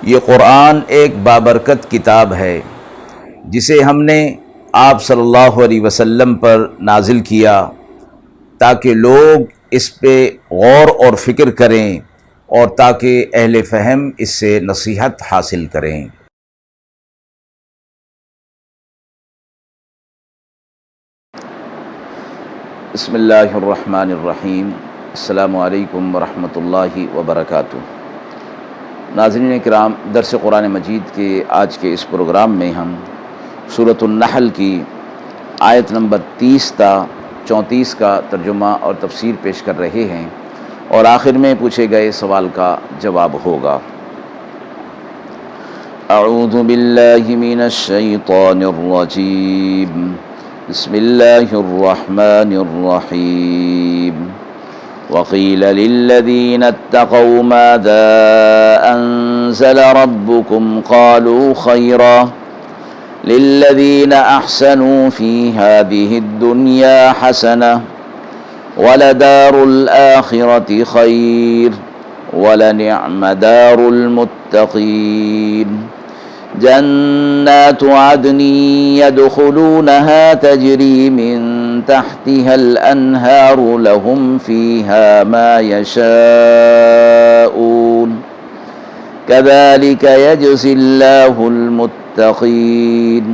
یہ قرآن ایک بابرکت کتاب ہے جسے ہم نے آپ صلی اللہ علیہ وسلم پر نازل کیا تاکہ لوگ اس پہ غور اور فکر کریں اور تاکہ اہل فہم اس سے نصیحت حاصل کریں۔ بسم اللہ الرحمن الرحیم۔ السلام علیکم ورحمۃ اللہ وبرکاتہ۔ ناظرین کرام، درس قرآن مجید کے آج کے اس پروگرام میں ہم سورۃ النحل کی آیت نمبر 30 تا 34 کا ترجمہ اور تفسیر پیش کر رہے ہیں اور آخر میں پوچھے گئے سوال کا جواب ہوگا۔ اعوذ باللہ من الشیطان الرجیم، بسم اللہ الرحمن الرحیم۔ وقیل للذین اتقوا ماذا انزل ربکم قالوا خیرا للذین احسنوا فی هذه الدنیا حسنہ ولدار الآخرۃ خیر ولنعم دار المتقین۔ جنات عدن يدخلونها تجري من تحتها الأنهار لهم فيها ما يشاءون كذلك يجزي الله المتقين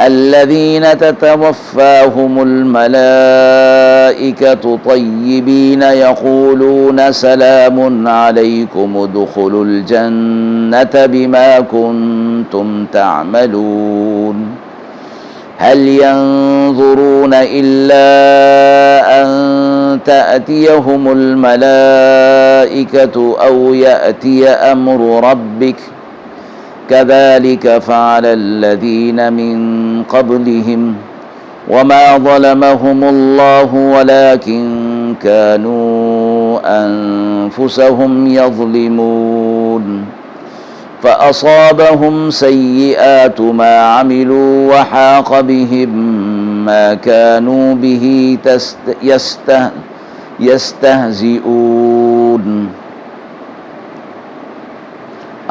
الذين تتوفاهم الملائكة طيبين يقولون سلام عليكم ادخلوا الجنة بما كنتم تعملون هل ينظرون إلا أن تأتيهم الملائكة أو يأتي أمر ربك كذلك فعل الذين من قبلهم وما ظلمهم الله ولكن كانوا أنفسهم يظلمون فأصابهم سيئات ما عملوا وحاق بهم ما كانوا به يستهزئون۔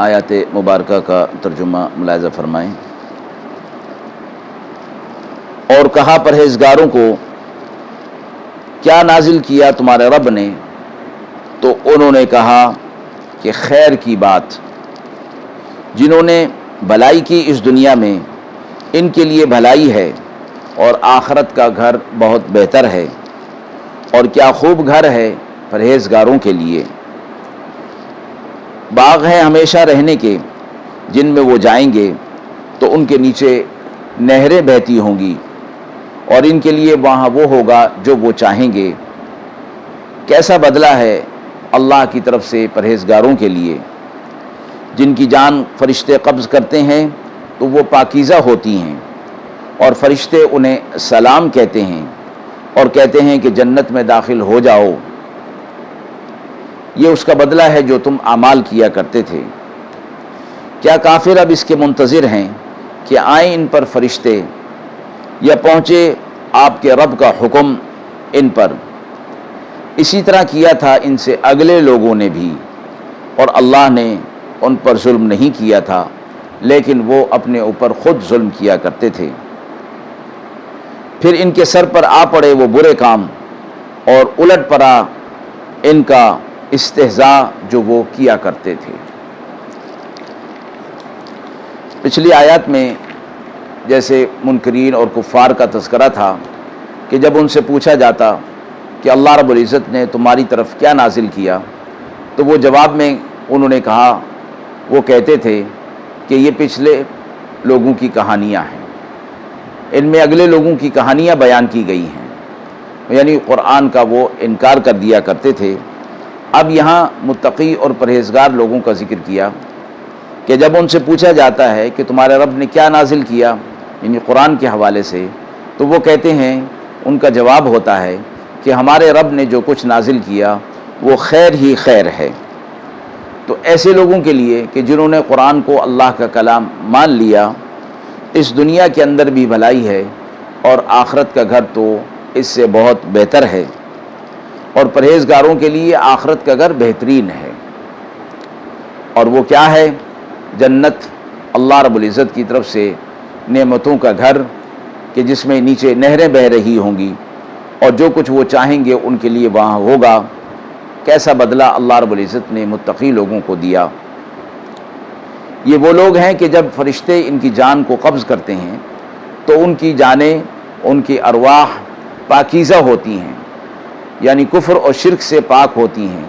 آیات مبارکہ کا ترجمہ ملاحظہ فرمائیں۔ اور کہا پرہیزگاروں کو کیا نازل کیا تمہارے رب نے، تو انہوں نے کہا کہ خیر کی بات، جنہوں نے بھلائی کی اس دنیا میں ان کے لیے بھلائی ہے اور آخرت کا گھر بہت بہتر ہے، اور کیا خوب گھر ہے پرہیزگاروں کے لیے۔ باغ ہیں ہمیشہ رہنے کے جن میں وہ جائیں گے تو ان کے نیچے نہریں بہتی ہوں گی، اور ان کے لیے وہاں وہ ہوگا جو وہ چاہیں گے۔ کیسا بدلہ ہے اللہ کی طرف سے پرہیزگاروں کے لیے، جن کی جان فرشتے قبض کرتے ہیں تو وہ پاکیزہ ہوتی ہیں، اور فرشتے انہیں سلام کہتے ہیں اور کہتے ہیں کہ جنت میں داخل ہو جاؤ۔ یہ اس کا بدلہ ہے جو تم اعمال کیا کرتے تھے۔ کیا کافر اب اس کے منتظر ہیں کہ آئیں ان پر فرشتے یا پہنچے آپ کے رب کا حکم ان پر؟ اسی طرح کیا تھا ان سے اگلے لوگوں نے بھی، اور اللہ نے ان پر ظلم نہیں کیا تھا، لیکن وہ اپنے اوپر خود ظلم کیا کرتے تھے۔ پھر ان کے سر پر آ پڑے وہ برے کام اور الٹ پڑا ان کا استہزاء جو وہ کیا کرتے تھے۔ پچھلی آیات میں جیسے منکرین اور کفار کا تذکرہ تھا کہ جب ان سے پوچھا جاتا کہ اللہ رب العزت نے تمہاری طرف کیا نازل کیا، تو وہ جواب میں انہوں نے کہا، وہ کہتے تھے کہ یہ پچھلے لوگوں کی کہانیاں ہیں، ان میں اگلے لوگوں کی کہانیاں بیان کی گئی ہیں، یعنی قرآن کا وہ انکار کر دیا کرتے تھے۔ اب یہاں متقی اور پرہیزگار لوگوں کا ذکر کیا کہ جب ان سے پوچھا جاتا ہے کہ تمہارے رب نے کیا نازل کیا، یعنی قرآن کے حوالے سے، تو وہ کہتے ہیں، ان کا جواب ہوتا ہے کہ ہمارے رب نے جو کچھ نازل کیا وہ خیر ہی خیر ہے۔ تو ایسے لوگوں کے لیے کہ جنہوں نے قرآن کو اللہ کا کلام مان لیا، اس دنیا کے اندر بھی بھلائی ہے اور آخرت کا گھر تو اس سے بہت بہتر ہے، اور پرہیزگاروں کے لیے آخرت کا گھر بہترین ہے۔ اور وہ کیا ہے جنت اللہ رب العزت کی طرف سے نعمتوں کا گھر کہ جس میں نیچے نہریں بہہ رہی ہوں گی اور جو کچھ وہ چاہیں گے ان کے لیے وہاں ہوگا۔ کیسا بدلہ اللہ رب العزت نے متقی لوگوں کو دیا۔ یہ وہ لوگ ہیں کہ جب فرشتے ان کی جان کو قبض کرتے ہیں تو ان کی جانیں، ان کی ارواح پاکیزہ ہوتی ہیں، یعنی کفر اور شرک سے پاک ہوتی ہیں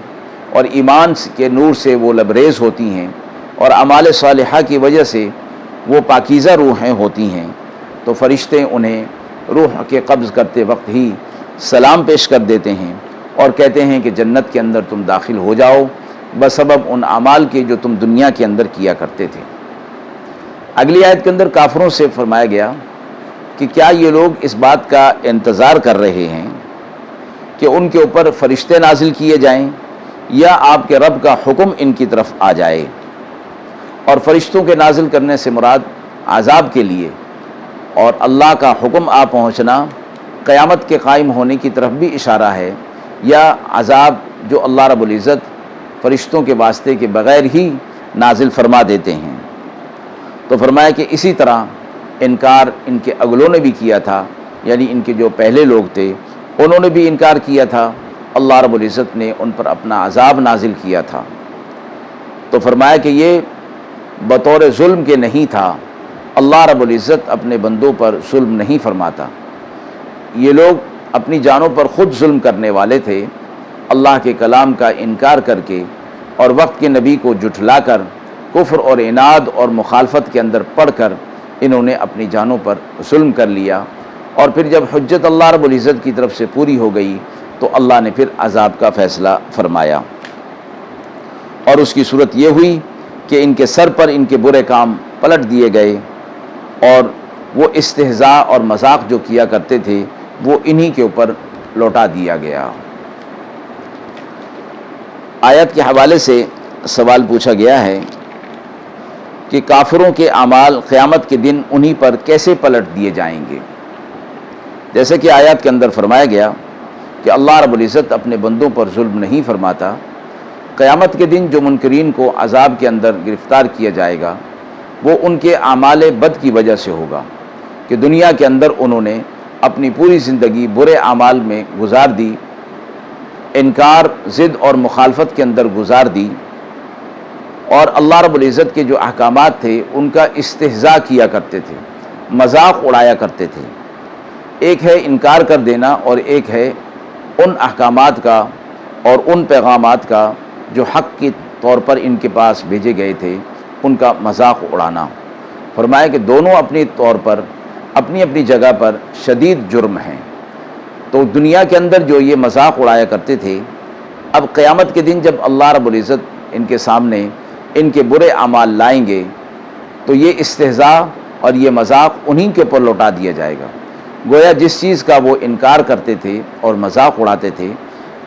اور ایمان کے نور سے وہ لبریز ہوتی ہیں اور اعمال صالحہ کی وجہ سے وہ پاکیزہ روحیں ہوتی ہیں، تو فرشتے انہیں روح کے قبض کرتے وقت ہی سلام پیش کر دیتے ہیں اور کہتے ہیں کہ جنت کے اندر تم داخل ہو جاؤ بسبب ان اعمال کے جو تم دنیا کے اندر کیا کرتے تھے۔ اگلی آیت کے اندر کافروں سے فرمایا گیا کہ کیا یہ لوگ اس بات کا انتظار کر رہے ہیں کہ ان کے اوپر فرشتے نازل کیے جائیں یا آپ کے رب کا حکم ان کی طرف آ جائے؟ اور فرشتوں کے نازل کرنے سے مراد عذاب کے لیے اور اللہ کا حکم آ پہنچنا قیامت کے قائم ہونے کی طرف بھی اشارہ ہے، یا عذاب جو اللہ رب العزت فرشتوں کے واسطے کے بغیر ہی نازل فرما دیتے ہیں؟ تو فرمایا کہ اسی طرح انکار ان کے اگلوں نے بھی کیا تھا، یعنی ان کے جو پہلے لوگ تھے انہوں نے بھی انکار کیا تھا، اللہ رب العزت نے ان پر اپنا عذاب نازل کیا تھا۔ تو فرمایا کہ یہ بطور ظلم کے نہیں تھا، اللہ رب العزت اپنے بندوں پر ظلم نہیں فرماتا، یہ لوگ اپنی جانوں پر خود ظلم کرنے والے تھے، اللہ کے کلام کا انکار کر کے اور وقت کے نبی کو جھٹلا کر کفر اور عناد اور مخالفت کے اندر پڑھ کر انہوں نے اپنی جانوں پر ظلم کر لیا، اور پھر جب حجت اللہ رب العزت کی طرف سے پوری ہو گئی تو اللہ نے پھر عذاب کا فیصلہ فرمایا، اور اس کی صورت یہ ہوئی کہ ان کے سر پر ان کے برے کام پلٹ دیے گئے اور وہ استہزاء اور مذاق جو کیا کرتے تھے وہ انہی کے اوپر لوٹا دیا گیا۔ آیت کے حوالے سے سوال پوچھا گیا ہے کہ کافروں کے اعمال قیامت کے دن انہی پر کیسے پلٹ دیے جائیں گے؟ جیسے کہ آیات کے اندر فرمایا گیا کہ اللہ رب العزت اپنے بندوں پر ظلم نہیں فرماتا، قیامت کے دن جو منکرین کو عذاب کے اندر گرفتار کیا جائے گا وہ ان کے اعمال بد کی وجہ سے ہوگا کہ دنیا کے اندر انہوں نے اپنی پوری زندگی برے اعمال میں گزار دی، انکار، ضد اور مخالفت کے اندر گزار دی، اور اللہ رب العزت کے جو احکامات تھے ان کا استہزاء کیا کرتے تھے، مذاق اڑایا کرتے تھے۔ ایک ہے انکار کر دینا اور ایک ہے ان احکامات کا اور ان پیغامات کا جو حق کے طور پر ان کے پاس بھیجے گئے تھے ان کا مذاق اڑانا۔ فرمایا کہ دونوں اپنی طور پر اپنی اپنی جگہ پر شدید جرم ہیں۔ تو دنیا کے اندر جو یہ مذاق اڑایا کرتے تھے، اب قیامت کے دن جب اللہ رب العزت ان کے سامنے ان کے برے اعمال لائیں گے تو یہ استہزاء اور یہ مذاق انہی کے اوپر لوٹا دیا جائے گا۔ گویا جس چیز کا وہ انکار کرتے تھے اور مذاق اڑاتے تھے،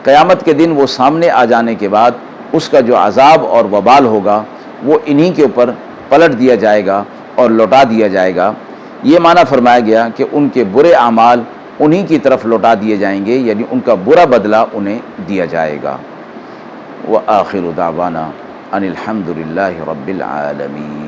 قیامت کے دن وہ سامنے آ جانے کے بعد اس کا جو عذاب اور وبال ہوگا وہ انہی کے اوپر پلٹ دیا جائے گا اور لوٹا دیا جائے گا۔ یہ معنی فرمایا گیا کہ ان کے برے اعمال انہی کی طرف لوٹا دیے جائیں گے، یعنی ان کا برا بدلہ انہیں دیا جائے گا۔ وآخر دعوانا ان الحمد للہ رب العالمین۔